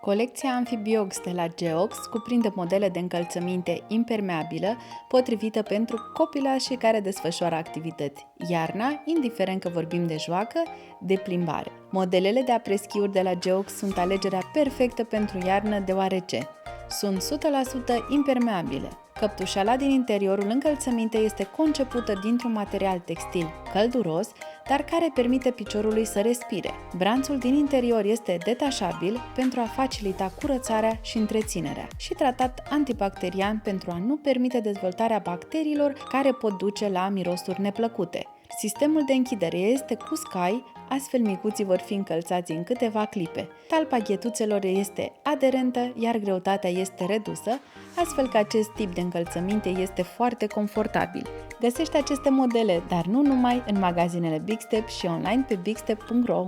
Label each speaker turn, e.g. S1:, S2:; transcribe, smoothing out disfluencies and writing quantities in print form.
S1: Colecția Amphibiox de la Geox cuprinde modele de încălțăminte impermeabilă potrivită pentru copilașii care desfășoară activități iarna, indiferent că vorbim de joacă, de plimbare. Modelele de apreschiuri de la Geox sunt alegerea perfectă pentru iarnă deoarece sunt 100% impermeabile. Căptușala din interiorul încălțămintei este concepută dintr-un material textil călduros, dar care permite piciorului să respire. Branțul din interior este detașabil pentru a facilita curățarea și întreținerea și tratat antibacterian pentru a nu permite dezvoltarea bacteriilor care pot duce la mirosuri neplăcute. Sistemul de închidere este cu scai, astfel micuții vor fi încălțați în câteva clipe. Talpa ghetuțelor este aderentă, iar greutatea este redusă, astfel că acest tip de încălțăminte este foarte confortabil. Găsește aceste modele, dar nu numai, în magazinele Big Step și online pe bigstep.ro.